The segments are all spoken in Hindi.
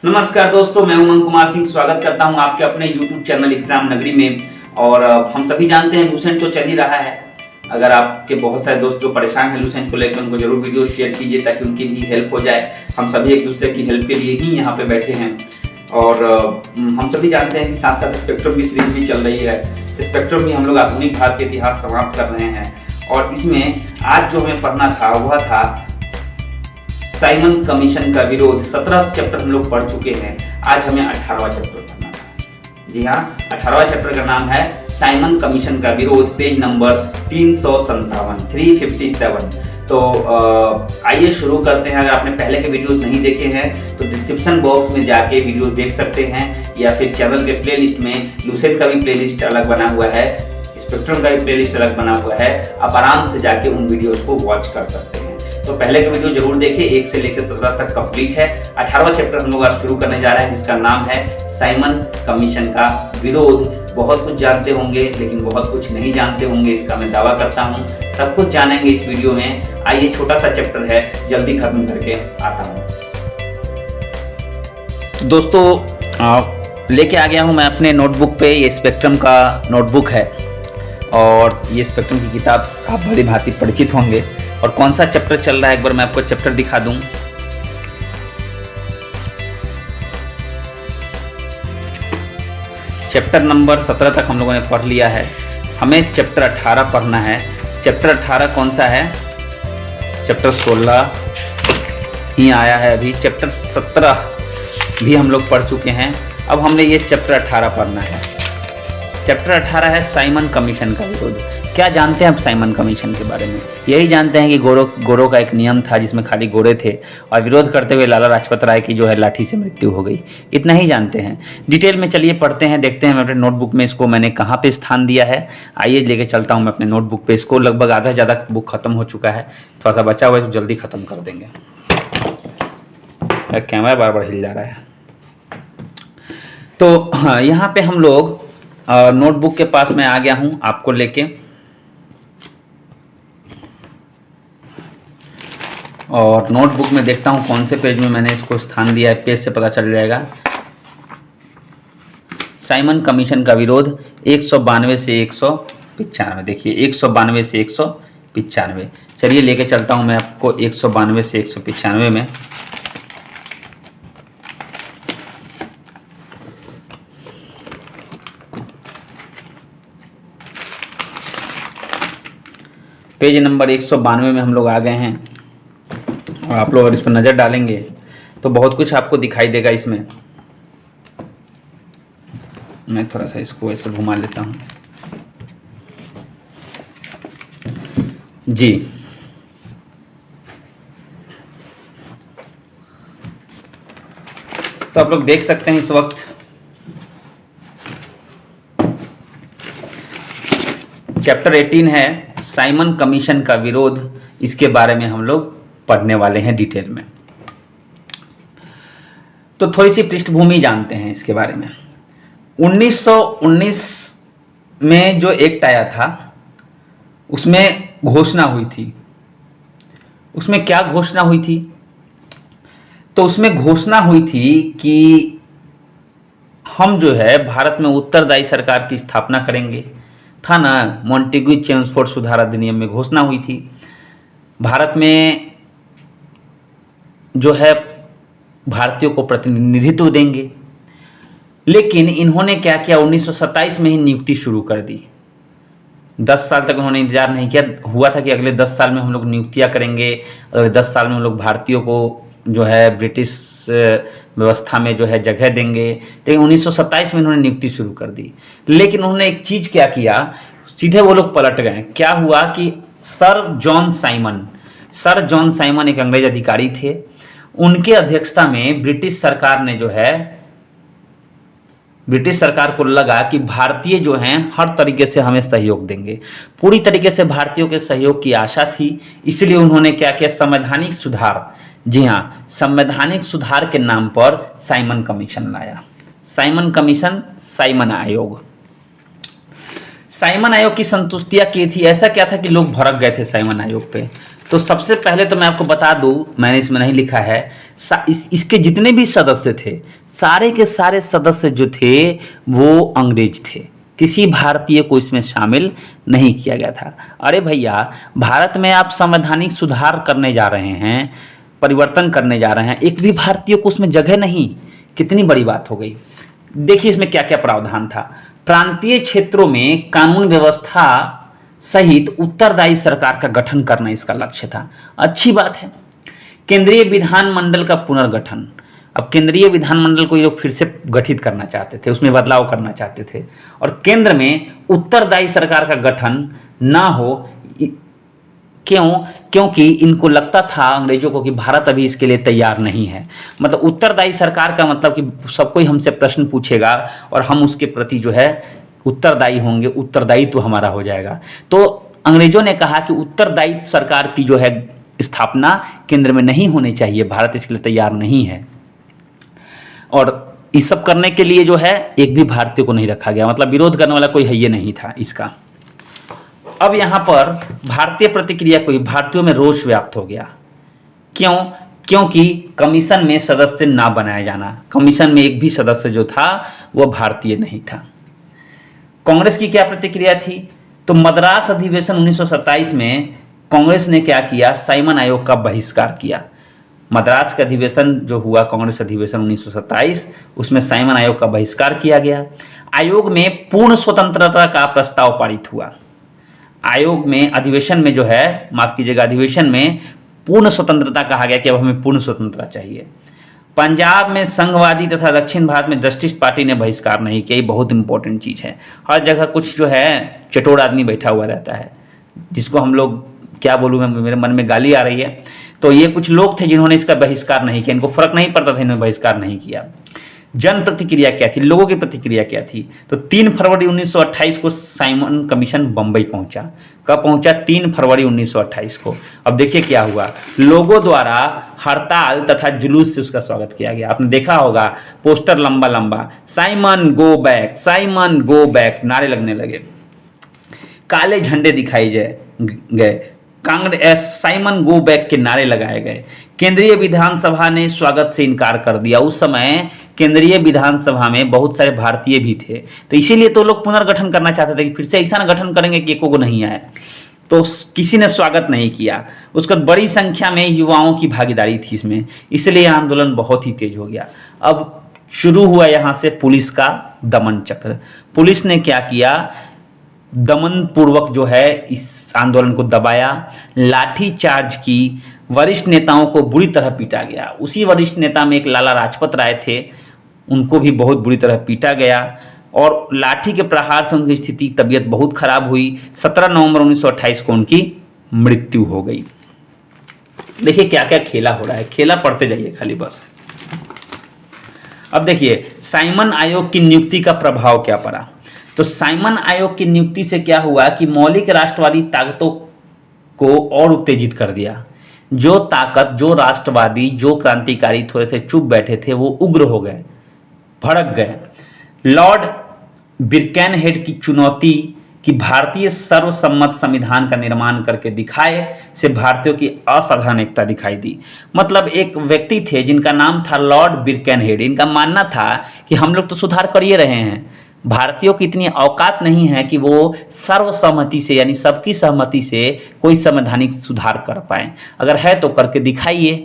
नमस्कार दोस्तों, मैं उमंग कुमार सिंह स्वागत करता हूं आपके अपने YouTube चैनल एग्जाम नगरी में। और हम सभी जानते हैं लूसेंट तो चल ही रहा है। अगर आपके बहुत सारे दोस्त जो परेशान हैं लूसेंट को लेकर, उनको जरूर वीडियो शेयर कीजिए ताकि उनकी भी हेल्प हो जाए। हम सभी एक दूसरे की हेल्प के लिए ही यहाँ पे बैठे हैं। और हम सभी जानते हैं कि साथ साथ स्पेक्ट्रम की सीरीज भी चल रही है। स्पेक्ट्रम में हम लोग आधुनिक भारत के इतिहास समाप्त कर रहे हैं और इसमें आज जो हमें पढ़ना था वह था साइमन कमीशन का विरोध। 17 चैप्टर हम लोग पढ़ चुके हैं, आज हमें 18वां चैप्टर पढ़ना था। जी हाँ, 18वां चैप्टर का नाम है साइमन कमीशन का विरोध, पेज नंबर 357। तो आइए शुरू करते हैं। अगर आपने पहले के वीडियोस नहीं देखे हैं तो डिस्क्रिप्शन बॉक्स में जाके वीडियोस देख सकते हैं, या फिर चैनल के प्लेलिस्ट में लूसेंट का भी प्लेलिस्ट अलग बना हुआ है, स्पेक्ट्रम का भी प्लेलिस्ट अलग बना हुआ है। आप आराम से जाके उन वीडियोस को वॉच कर सकते हैं। तो पहले का वीडियो जरूर देखिए, 1 से लेकर 17 तक कंप्लीट है। 18वां चैप्टर हम लोग आज शुरू करने जा रहे हैं जिसका नाम है साइमन कमीशन का विरोध। बहुत कुछ जानते होंगे लेकिन बहुत कुछ नहीं जानते होंगे, इसका मैं दावा करता हूँ। सब कुछ जानेंगे इस वीडियो में। आइए, छोटा सा चैप्टर है, जल्दी खत्म करके आता हूँ। तो दोस्तों लेके आ गया हूँ मैं अपने नोटबुक पे। ये स्पेक्ट्रम का नोटबुक है और ये स्पेक्ट्रम की किताब आप भली भांति परिचित होंगे। और कौन सा चैप्टर चल रहा है एक बार मैं आपको चैप्टर दिखा दूं। चैप्टर नंबर 17 तक हम लोगों ने पढ़ लिया है, हमें चैप्टर 18 पढ़ना है। चैप्टर 18 कौन सा है? चैप्टर 16 ही आया है अभी। चैप्टर 17 भी हम लोग पढ़ चुके हैं, अब हमने ये चैप्टर 18 पढ़ना है। चैप्टर 18 है साइमन कमीशन का विरोध। क्या जानते हैं आप साइमन कमीशन के बारे में? यही जानते हैं कि गोरों का एक नियम था जिसमें खाली गोरे थे और विरोध करते हुए लाला लाजपत राय की जो है लाठी से मृत्यु हो गई। इतना ही जानते हैं। डिटेल में चलिए पढ़ते हैं, देखते हैं मैं अपने नोटबुक में इसको मैंने कहाँ पे स्थान दिया है। आइए लेके चलता हूँ मैं अपने नोटबुक पे इसको। लगभग आधा ज़्यादा बुक खत्म हो चुका है, थोड़ा सा बचा हुआ है तो जल्दी ख़त्म कर देंगे। कैमरा बार बार हिल जा रहा है। तो हाँ, यहाँ पे हम लोग नोटबुक के पास मैं आ गया हूँ आपको लेके, और नोटबुक में देखता हूँ कौन से पेज में मैंने इसको स्थान दिया है। पेज से पता चल जाएगा। साइमन कमीशन का विरोध 192 से 195। देखिए 192 से 195। चलिए लेके चलता हूँ मैं आपको 192 से 195 में। पेज नंबर 192 में हम लोग आ गए हैं और आप लोग अगर इस पर नज़र डालेंगे तो बहुत कुछ आपको दिखाई देगा इसमें। मैं थोड़ा सा इसको ऐसे घुमा लेता हूँ जी। तो आप लोग देख सकते हैं इस वक्त चैप्टर 18 है साइमन कमीशन का विरोध। इसके बारे में हम लोग पढ़ने वाले हैं डिटेल में। तो थोड़ी सी पृष्ठभूमि जानते हैं इसके बारे में। 1919 में जो एक्ट आया था उसमें घोषणा हुई थी। उसमें क्या घोषणा हुई थी? तो उसमें घोषणा हुई थी कि हम जो है भारत में उत्तरदायी सरकार की स्थापना करेंगे। था ना, मॉन्टेग्यू चेम्सफोर्ड सुधार अधिनियम में घोषणा हुई थी। भारत में जो है भारतीयों को प्रतिनिधित्व देंगे। लेकिन इन्होंने क्या किया, 1927 में ही नियुक्ति शुरू कर दी। 10 साल तक उन्होंने इंतजार नहीं किया। हुआ था कि अगले 10 साल में हम लोग नियुक्तियां करेंगे, अगले 10 साल में हम लोग भारतीयों को जो है ब्रिटिश व्यवस्था में जो है जगह देंगे। लेकिन 1927 में उन्होंने नियुक्ति शुरू कर दी। लेकिन उन्होंने एक चीज़ क्या किया, सीधे वो लोग पलट गए। क्या हुआ कि सर जॉन साइमन एक अंग्रेज अधिकारी थे। उनके अध्यक्षता में ब्रिटिश सरकार ने जो है, ब्रिटिश सरकार को लगा कि भारतीय जो हैं हर तरीके से हमें सहयोग देंगे। पूरी तरीके से भारतीयों के सहयोग की आशा थी। इसलिए उन्होंने क्या किया, संवैधानिक सुधार, जी हाँ, संवैधानिक सुधार के नाम पर साइमन कमीशन लाया। साइमन कमीशन, साइमन आयोग। साइमन आयोग की संतुष्टियां की थी। ऐसा क्या था कि लोग भड़क गए थे साइमन आयोग पे। तो सबसे पहले तो मैं आपको बता दूं, मैंने इसमें नहीं लिखा है, इसके जितने भी सदस्य थे, सारे के सारे सदस्य जो थे वो अंग्रेज थे, किसी भारतीय को इसमें शामिल नहीं किया गया था। अरे भैया, भारत में आप संवैधानिक सुधार करने जा रहे हैं, परिवर्तन करने जा रहे हैं, एक भी भारतीय को उसमें जगह नहीं, कितनी बड़ी बात हो गई। देखिए इसमें क्या क्या प्रावधान था। प्रांतीय क्षेत्रों में कानून व्यवस्था सहित उत्तरदायी सरकार का गठन करना इसका लक्ष्य था। अच्छी बात है। केंद्रीय विधानमंडल का पुनर्गठन, अब केंद्रीय विधानमंडल को ये लोग फिर से गठित करना चाहते थे, उसमें बदलाव करना चाहते थे, और केंद्र में उत्तरदायी सरकार का गठन ना हो। क्यों? क्योंकि इनको लगता था अंग्रेजों को कि भारत अभी इसके लिए तैयार नहीं है। मतलब उत्तरदायी सरकार का मतलब कि सब कोई हमसे प्रश्न पूछेगा और हम उसके प्रति जो है उत्तरदायी होंगे, उत्तरदायित्व हमारा हो जाएगा। तो अंग्रेजों ने कहा कि उत्तरदायी सरकार की जो है स्थापना केंद्र में नहीं होनी चाहिए, भारत इसके लिए तैयार नहीं है। और इस सब करने के लिए जो है एक भी भारतीय को नहीं रखा गया, मतलब विरोध करने वाला कोई है ये नहीं था इसका। अब यहाँ पर भारतीय प्रतिक्रिया कोई, भारतीयों में रोष व्याप्त हो गया। क्यों? क्योंकि कमीशन में सदस्य ना बनाया जाना, कमीशन में एक भी सदस्य जो था वह भारतीय नहीं था। कांग्रेस की क्या प्रतिक्रिया थी? तो मद्रास अधिवेशन 1927 में कांग्रेस ने क्या किया? साइमन आयोग का बहिष्कार किया। मद्रास का अधिवेशन जो हुआ, कांग्रेस अधिवेशन 1927, उसमें साइमन आयोग का बहिष्कार किया गया। आयोग में पूर्ण स्वतंत्रता का प्रस्ताव पारित हुआ। आयोग में, अधिवेशन में जो है, माफ कीजिएगा, अधिवेशन में पूर्ण स्वतंत्रता कहा गया कि अब हमें पूर्ण स्वतंत्रता चाहिए। पंजाब में संघवादी तथा दक्षिण भारत में जस्टिस पार्टी ने बहिष्कार नहीं किया। ये बहुत इंपॉर्टेंट चीज़ है। हर जगह कुछ जो है चटोर आदमी बैठा हुआ रहता है, जिसको हम लोग क्या बोलूँ, मैं मेरे मन में गाली आ रही है। तो ये कुछ लोग थे जिन्होंने इसका बहिष्कार नहीं किया, इनको फर्क नहीं पड़ता था, इन्होंने बहिष्कार नहीं किया। जन प्रतिक्रिया क्या थी, लोगों की प्रतिक्रिया क्या थी? तो 3 फरवरी 1928 को साइमन कमीशन बम्बई पहुंचा। कब पहुंचा? 3 फरवरी 1928 को। अब देखिए क्या हुआ, लोगों द्वारा हड़ताल तथा जुलूस से उसका स्वागत किया गया। आपने देखा होगा पोस्टर लंबा लंबा, Simon go back, Simon go back, नारे लगने लगे, काले झंडे दिखाई गए, कांग्रेस साइमन गो बैक के नारे लगाए गए। केंद्रीय विधानसभा ने स्वागत से इनकार कर दिया। उस समय केंद्रीय विधानसभा में बहुत सारे भारतीय भी थे, तो इसीलिए तो लोग पुनर्गठन करना चाहते थे कि फिर से ऐसा ना गठन करेंगे कि एको को नहीं आए। तो किसी ने स्वागत नहीं किया। उसके बाद बड़ी संख्या में युवाओं की भागीदारी थी इसमें, इसलिए आंदोलन बहुत ही तेज हो गया। अब शुरू हुआ यहाँ से पुलिस का दमन चक्र। पुलिस ने क्या किया? दमन पूर्वक जो है इस आंदोलन को दबाया, लाठी चार्ज की, वरिष्ठ नेताओं को बुरी तरह पीटा गया। उसी वरिष्ठ नेता में एक लाला लाजपत राय थे, उनको भी बहुत बुरी तरह पीटा गया और लाठी के प्रहार से उनकी स्थिति, तबीयत बहुत खराब हुई। 17 नवंबर 1928 को उनकी मृत्यु हो गई। देखिए क्या क्या खेला हो रहा है, खेला पढ़ते जाइए खाली बस। अब देखिए साइमन आयोग की नियुक्ति का प्रभाव क्या पड़ा। तो साइमन आयोग की नियुक्ति से क्या हुआ कि मौलिक राष्ट्रवादी ताकतों को और उत्तेजित कर दिया। जो ताकत, जो राष्ट्रवादी, जो क्रांतिकारी थोड़े से चुप बैठे थे, वो उग्र हो गए, भड़क गए। लॉर्ड बिरकेनहेड की चुनौती कि भारतीय सर्वसम्मत संविधान का निर्माण करके दिखाए से भारतीयों की असाधारण एकता दिखाई दी। मतलब एक व्यक्ति थे जिनका नाम था लॉर्ड बिरकेनहेड। इनका मानना था कि हम लोग तो सुधार कर ही रहे हैं, भारतीयों की इतनी औकात नहीं है कि वो सर्वसम्मति से, यानी सबकी सहमति से कोई संवैधानिक सुधार कर पाए, अगर है तो करके दिखाइए।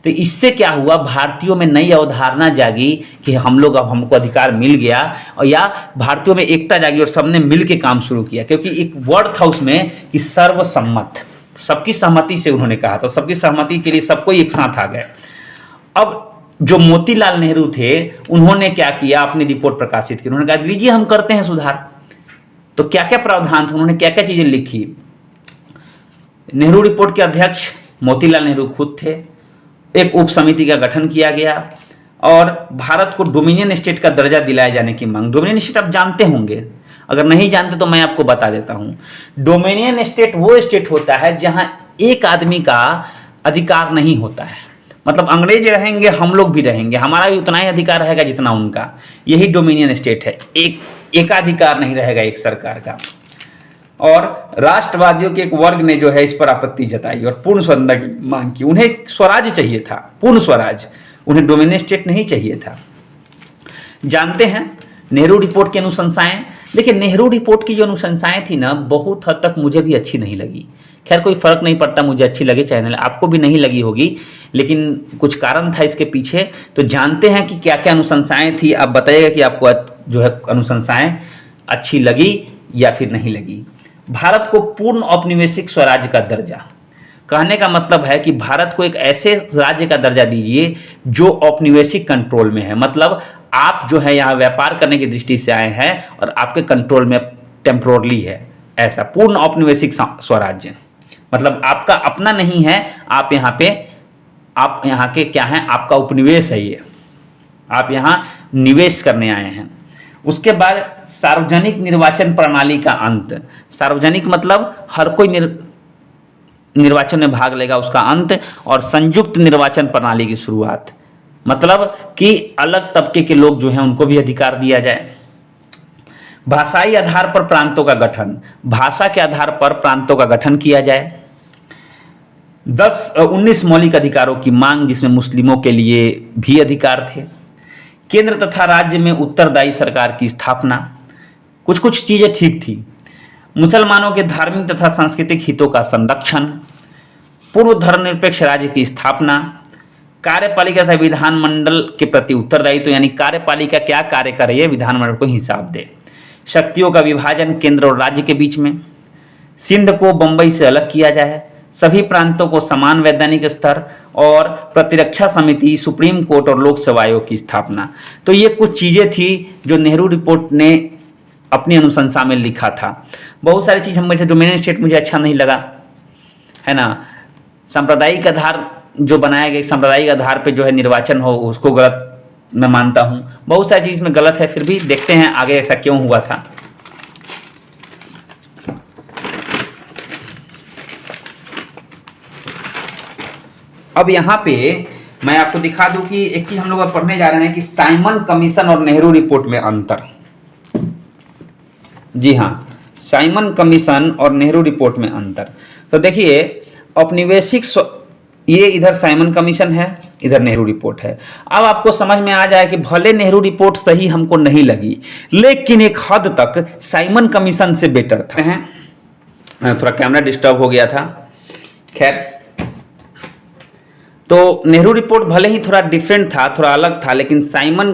तो इससे क्या हुआ, भारतीयों में नई अवधारणा जागी कि हम लोग, अब हमको अधिकार मिल गया, और या भारतीयों में एकता जागी और सबने मिल के काम शुरू किया। क्योंकि एक वर्ड था उसमें कि सर्वसम्मत, सबकी सहमति से उन्होंने कहा, तो सबकी सहमति के लिए सबको एक साथ आ गए। अब जो मोतीलाल नेहरू थे, उन्होंने क्या किया, अपनी रिपोर्ट प्रकाशित की। उन्होंने कहा लीजिए हम करते हैं सुधार। तो क्या क्या प्रावधान थे, उन्होंने क्या क्या चीजें लिखी। नेहरू रिपोर्ट के अध्यक्ष मोतीलाल नेहरू खुद थे। एक उप समिति का गठन किया गया और भारत को डोमिनियन स्टेट का दर्जा दिलाए जाने की मांग। डोमिनियन स्टेट आप जानते होंगे, अगर नहीं जानते तो मैं आपको बता देता हूं। डोमिनियन स्टेट वो स्टेट होता है जहां एक आदमी का अधिकार नहीं होता है। मतलब अंग्रेज रहेंगे, हम लोग भी रहेंगे, हमारा भी उतना ही अधिकार रहेगा जितना उनका। यही डोमिनियन स्टेट है, एक एकाधिकार नहीं रहेगा एक सरकार का। और राष्ट्रवादियों के एक वर्ग ने जो है इस पर आपत्ति जताई और पूर्ण स्वतंत्रता की मांग की। उन्हें स्वराज चाहिए था, पूर्ण स्वराज, उन्हें डोमिनियन स्टेट नहीं चाहिए था। जानते हैं नेहरू रिपोर्ट की अनुशंसाएं। देखिए, नेहरू रिपोर्ट की जो अनुशंसाएं थी ना, बहुत हद तक मुझे भी अच्छी नहीं लगी। खैर, कोई फर्क नहीं पड़ता, मुझे अच्छी लगे चाहे नहीं, आपको भी नहीं लगी होगी, लेकिन कुछ कारण था इसके पीछे। तो जानते हैं कि क्या क्या अनुशंसाएं थी। आप बताइएगा कि आपको जो है अनुशंसाएं अच्छी लगी या फिर नहीं लगी। भारत को पूर्ण औपनिवेशिक स्वराज्य का दर्जा, कहने का मतलब है कि भारत को एक ऐसे राज्य का दर्जा दीजिए जो औपनिवेशिक कंट्रोल में है। मतलब आप जो है यहाँ व्यापार करने की दृष्टि से आए हैं और आपके कंट्रोल में टेम्पोरली है, ऐसा पूर्ण औपनिवेशिक स्वराज्य। मतलब आपका अपना नहीं है, आप यहाँ के क्या हैं, आपका उपनिवेश है ये, आप यहाँ निवेश करने आए हैं। उसके बाद सार्वजनिक निर्वाचन प्रणाली का अंत। सार्वजनिक मतलब हर कोई निर्वाचन में भाग लेगा, उसका अंत। और संयुक्त निर्वाचन प्रणाली की शुरुआत, मतलब कि अलग तबके के लोग जो हैं उनको भी अधिकार दिया जाए। भाषाई आधार पर प्रांतों का गठन, भाषा के आधार पर प्रांतों का गठन किया जाए। 19 मौलिक अधिकारों की मांग, जिसमें मुस्लिमों के लिए भी अधिकार थे। केंद्र तथा राज्य में उत्तरदायी सरकार की स्थापना। कुछ कुछ चीज़ें ठीक थी। मुसलमानों के धार्मिक तथा सांस्कृतिक हितों का संरक्षण, पूर्व धर्मनिरपेक्ष राज्य की स्थापना, कार्यपालिका तथा विधानमंडल के प्रति उत्तरदायित्व, यानी कार्यपालिका क्या कार्य कर रही है, विधानमंडल को हिसाब दे। शक्तियों का विभाजन केंद्र और राज्य के बीच में। सिंध को बंबई से अलग किया जाए। सभी प्रांतों को समान वैधानिक स्तर और प्रतिरक्षा समिति, सुप्रीम कोर्ट और लोक सेवा आयोग की स्थापना। तो ये कुछ चीज़ें थी जो नेहरू रिपोर्ट ने अपनी अनुशंसा में लिखा था। बहुत सारी चीज़ हम में से डोमिनियन स्टेट मुझे अच्छा नहीं लगा, है ना। सांप्रदायिक आधार जो बनाया गया, सांप्रदायिक आधार पे जो है निर्वाचन हो, उसको गलत मैं मानता हूँ। बहुत सारी चीज़ में गलत है, फिर भी देखते हैं आगे ऐसा क्यों हुआ था। अब यहाँ पे मैं आपको दिखा दूं कि एक चीज हम लोग पढ़ने जा रहे हैं कि साइमन कमीशन और नेहरू रिपोर्ट में अंतर। जी हाँ, साइमन कमीशन और नेहरू रिपोर्ट में अंतर। तो देखिए, औपनिवेशिक ये इधर साइमन कमीशन है, इधर नेहरू रिपोर्ट है। अब आपको समझ में आ जाए कि भले नेहरू रिपोर्ट सही हमको नहीं लगी, लेकिन एक हद तक साइमन कमीशन से बेटर था। थोड़ा कैमरा डिस्टर्ब हो गया था, खैर। तो नेहरू रिपोर्ट भले ही थोड़ा डिफरेंट था, थोड़ा अलग था, लेकिन साइमन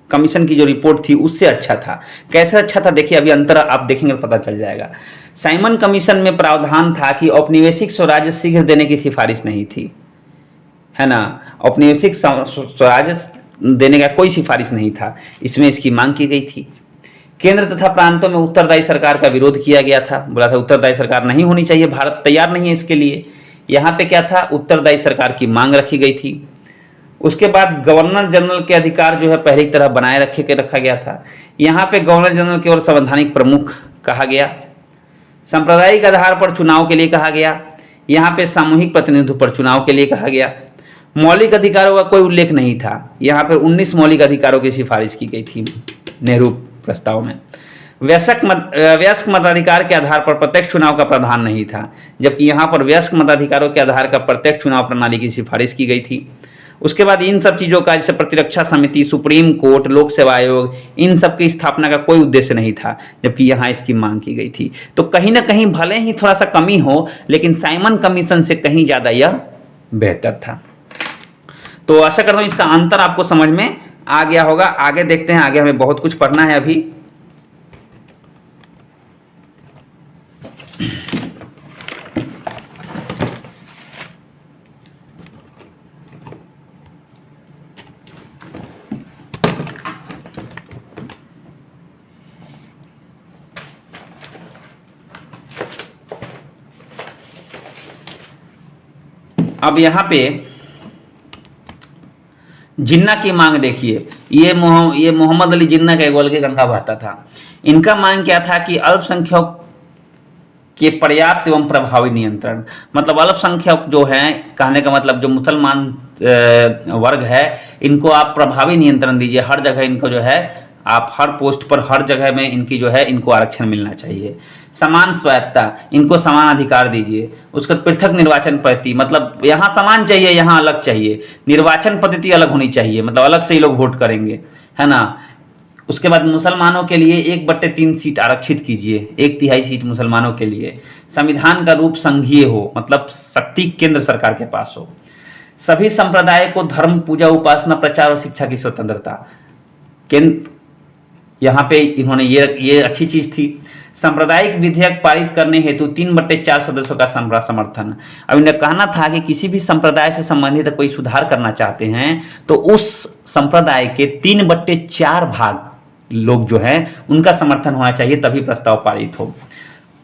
कमीशन की जो रिपोर्ट थी उससे अच्छा था। कैसे अच्छा था, देखिए अभी अंतर आप देखेंगे तो पता चल जाएगा। साइमन कमीशन में प्रावधान था कि औपनिवेशिक स्वराज्य शीघ्र देने की सिफारिश नहीं थी, है ना। औपनिवेशिक स्वराज्य देने का कोई सिफारिश नहीं था, इसमें इसकी मांग की गई थी। केंद्र तथा प्रांतों में उत्तरदायी सरकार का विरोध किया गया था, बोला था उत्तरदायी सरकार नहीं होनी चाहिए, भारत तैयार नहीं है इसके लिए। यहाँ पे क्या था, उत्तरदायी सरकार की मांग रखी गई थी। उसके बाद गवर्नर जनरल के अधिकार जो है पहले की तरह बनाए रखा गया था। यहाँ पे गवर्नर जनरल केवल संवैधानिक प्रमुख कहा गया। सांप्रदायिक आधार पर चुनाव के लिए कहा गया। यहाँ पे सामूहिक प्रतिनिधित्व पर चुनाव के लिए कहा गया। मौलिक अधिकारों का कोई उल्लेख नहीं था। यहाँ पे 19 मौलिक अधिकारों की सिफारिश की गई थी नेहरू प्रस्ताव में। वयस्क मताधिकार के आधार पर प्रत्यक्ष चुनाव का प्रावधान नहीं था, जबकि यहाँ पर वयस्क मताधिकारों के आधार का प्रत्यक्ष चुनाव प्रणाली की सिफारिश की गई थी। उसके बाद इन सब चीज़ों का, जैसे प्रतिरक्षा समिति, सुप्रीम कोर्ट, लोक सेवा आयोग, इन सब की स्थापना का कोई उद्देश्य नहीं था, जबकि यहाँ इसकी मांग की गई थी। तो कहीं ना कहीं भले ही थोड़ा सा कमी हो, लेकिन साइमन कमीशन से कहीं ज़्यादा यह बेहतर था। तो आशा करता हूँ इसका अंतर आपको समझ में आ गया होगा। आगे देखते हैं, आगे हमें बहुत कुछ पढ़ना है अभी। अब यहाँ पे जिन्ना की मांग देखिए। ये मोहम्मद अली जिन्ना का गोल के गंगा बहता था। इनका मांग क्या था कि अल्पसंख्यक के पर्याप्त एवं प्रभावी नियंत्रण। मतलब अल्पसंख्यक जो है, कहने का मतलब जो मुसलमान वर्ग है, इनको आप प्रभावी नियंत्रण दीजिए, हर जगह इनको जो है आप हर पोस्ट पर हर जगह में इनकी जो है इनको आरक्षण मिलना चाहिए। समान स्वायत्ता, इनको समान अधिकार दीजिए। उसका पृथक निर्वाचन पद्धति, मतलब यहाँ समान चाहिए, यहाँ अलग चाहिए। निर्वाचन पद्धति अलग होनी चाहिए, मतलब अलग से ही लोग वोट करेंगे, है ना। उसके बाद मुसलमानों के लिए 1/3 सीट आरक्षित कीजिए, 1/3 सीट मुसलमानों के लिए। संविधान का रूप संघीय हो, मतलब शक्ति केंद्र सरकार के पास हो। सभी संप्रदाय को धर्म, पूजा, उपासना, प्रचार और शिक्षा की स्वतंत्रता। केंद्र यहाँ पे इन्होंने ये अच्छी चीज थी। सांप्रदायिक विधेयक पारित करने हेतु 3/4 सदस्यों का समर्थन। अब इन्हें कहना था कि किसी भी संप्रदाय से संबंधित कोई सुधार करना चाहते हैं तो उस संप्रदाय के 3/4 भाग लोग जो है उनका समर्थन होना चाहिए, तभी प्रस्ताव पारित हो।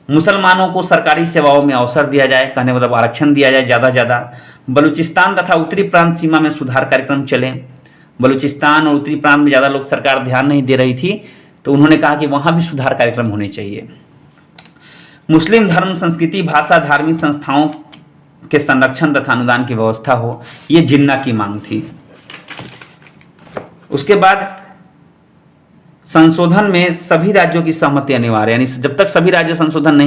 मुसलमानों को सरकारी सेवाओं में अवसर दिया जाए, कहने मतलब आरक्षण दिया जाए ज़्यादा ज़्यादा। बलूचिस्तान तथा उत्तरी प्रांत सीमा में सुधार कार्यक्रम चले। बलूचिस्तान और उत्तरी प्रांत में ज़्यादा लोग सरकार ध्यान नहीं दे रही थी, तो उन्होंने कहा कि वहाँ भी सुधार कार्यक्रम होने चाहिए। मुस्लिम धर्म, संस्कृति, भाषा, धार्मिक संस्थाओं के संरक्षण तथा अनुदान की व्यवस्था हो, ये जिन्ना की मांग थी। उसके बाद संशोधन में सभी राज्यों की सहमति अनिवार्य, यानी जब तक सभी राज्य संशोधन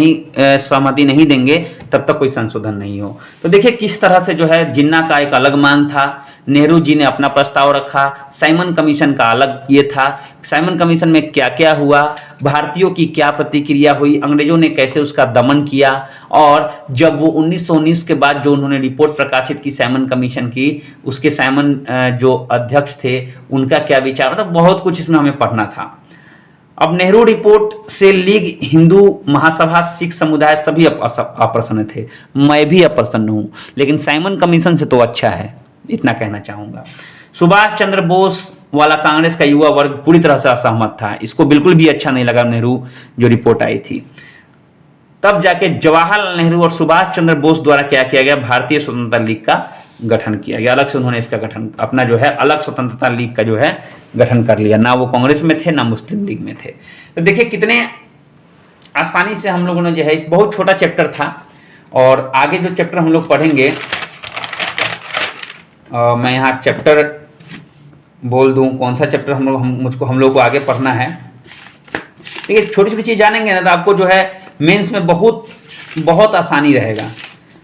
सहमति नहीं देंगे तब तक कोई संशोधन नहीं हो। तो देखिए किस तरह से जो है जिन्ना का एक अलग मांग था, नेहरू जी ने अपना प्रस्ताव रखा, साइमन कमीशन का अलग ये था। साइमन कमीशन में क्या क्या हुआ, भारतीयों की क्या प्रतिक्रिया हुई, अंग्रेजों ने कैसे उसका दमन किया, और जब वो 1919 के बाद जो उन्होंने रिपोर्ट प्रकाशित की साइमन कमीशन की, उसके साइमन जो अध्यक्ष थे उनका क्या विचार, मतलब बहुत कुछ इसमें हमें पढ़ना था। अब नेहरू रिपोर्ट से लीग, हिंदू महासभा, सिख समुदाय सभी अप्रसन्न थे, मैं भी अप्रसन्न हूँ, लेकिन साइमन कमीशन से तो अच्छा है, इतना कहना चाहूँगा। सुभाष चंद्र बोस वाला कांग्रेस का युवा वर्ग पूरी तरह से असहमत था, इसको बिल्कुल भी अच्छा नहीं लगा नेहरू जो रिपोर्ट आई थी। तब जाके जवाहरलाल नेहरू और सुभाष चंद्र बोस द्वारा क्या किया गया, भारतीय स्वतंत्रता लीग का गठन किया गया। अलग से उन्होंने इसका गठन, अपना जो है अलग स्वतंत्रता लीग का जो है गठन कर लिया। ना वो कांग्रेस में थे ना मुस्लिम लीग में थे। तो देखिए कितने आसानी से हम लोगों ने जो है, इस बहुत छोटा चैप्टर था, और आगे जो चैप्टर हम लोग पढ़ेंगे, मैं यहाँ चैप्टर बोल दूँ कौन सा चैप्टर हम लोग को आगे पढ़ना है। देखिए छोटी छोटी चीज़ जानेंगे ना तो आपको जो है मेंस में बहुत आसानी रहेगा।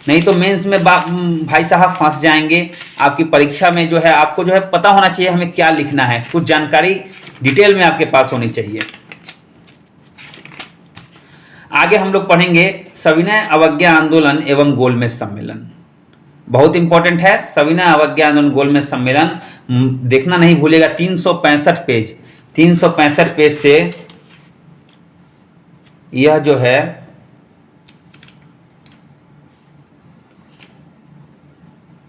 नहीं तो मेंस में भाई साहब फंस जाएंगे। आपकी परीक्षा में जो है आपको जो है पता होना चाहिए हमें क्या लिखना है, कुछ जानकारी डिटेल में आपके पास होनी चाहिए। आगे हम लोग पढ़ेंगे सविनय अवज्ञा आंदोलन एवं गोलमेज सम्मेलन, बहुत इंपॉर्टेंट है। सविनय अवज्ञा आंदोलन गोलमेज सम्मेलन देखना नहीं भूलेगा। 365 पेज से यह जो है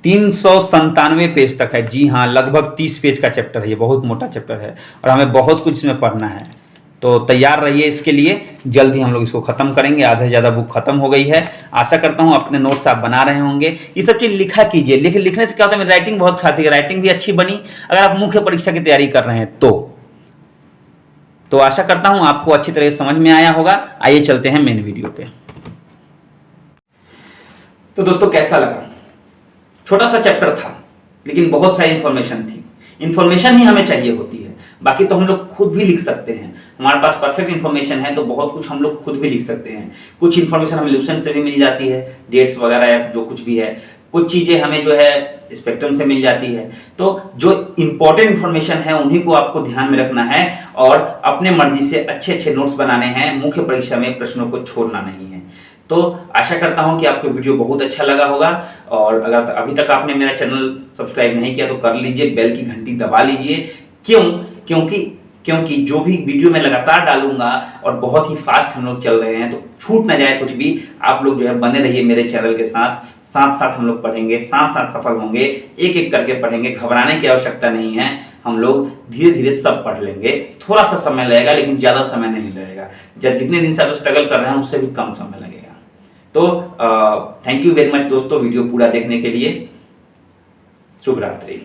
397 पेज तक है। जी हाँ, लगभग 30 पेज का चैप्टर है, ये बहुत मोटा चैप्टर है और हमें बहुत कुछ इसमें पढ़ना है। तो तैयार रहिए इसके लिए, जल्द ही हम लोग इसको ख़त्म करेंगे। आधे से ज़्यादा बुक खत्म हो गई है। आशा करता हूँ अपने नोट्स आप बना रहे होंगे। ये सब चीज़ लिखा कीजिए। लिखने से क्या होता है, मेरी राइटिंग बहुत खाती है, राइटिंग भी अच्छी बनी अगर आप मुख्य परीक्षा की तैयारी कर रहे हैं तो आशा करता हूँ आपको अच्छी तरह समझ में आया होगा। आइए चलते हैं मेन वीडियो पे। तो दोस्तों कैसा लगा, छोटा सा चैप्टर था लेकिन बहुत सारी इन्फॉर्मेशन थी। इन्फॉर्मेशन ही हमें चाहिए होती है, बाकी तो हम लोग खुद भी लिख सकते हैं। हमारे पास परफेक्ट इन्फॉर्मेशन है तो बहुत कुछ हम लोग खुद भी लिख सकते हैं। कुछ इन्फॉर्मेशन हमें लूसेंट से भी मिल जाती है, डेट्स वगैरह जो कुछ भी है। कुछ चीज़ें हमें जो है स्पेक्ट्रम से मिल जाती है। तो जो इंपॉर्टेंट इन्फॉर्मेशन है उन्हीं को आपको ध्यान में रखना है और अपने मर्जी से अच्छे अच्छे नोट्स बनाने हैं। मुख्य परीक्षा में प्रश्नों को छोड़ना नहीं है। तो आशा करता हूं कि आपको वीडियो बहुत अच्छा लगा होगा, और अगर अभी तक आपने मेरा चैनल सब्सक्राइब नहीं किया तो कर लीजिए, बेल की घंटी दबा लीजिए। क्योंकि जो भी वीडियो मैं लगातार डालूंगा और बहुत ही फास्ट हम लोग चल रहे हैं तो छूट ना जाए कुछ भी। आप लोग जो है बने रहिए मेरे चैनल के साथ साथ हम लोग पढ़ेंगे, साथ सफल होंगे, एक एक करके पढ़ेंगे। घबराने की आवश्यकता नहीं है, हम लोग धीरे धीरे सब पढ़ लेंगे। थोड़ा सा समय लगेगा लेकिन ज़्यादा समय नहीं लगेगा। जितने दिन से आप स्ट्रगल कर रहे हैं उससे भी कम समय लगेगा। तो थैंक यू वेरी मच दोस्तों वीडियो पूरा देखने के लिए। शुभ रात्रि।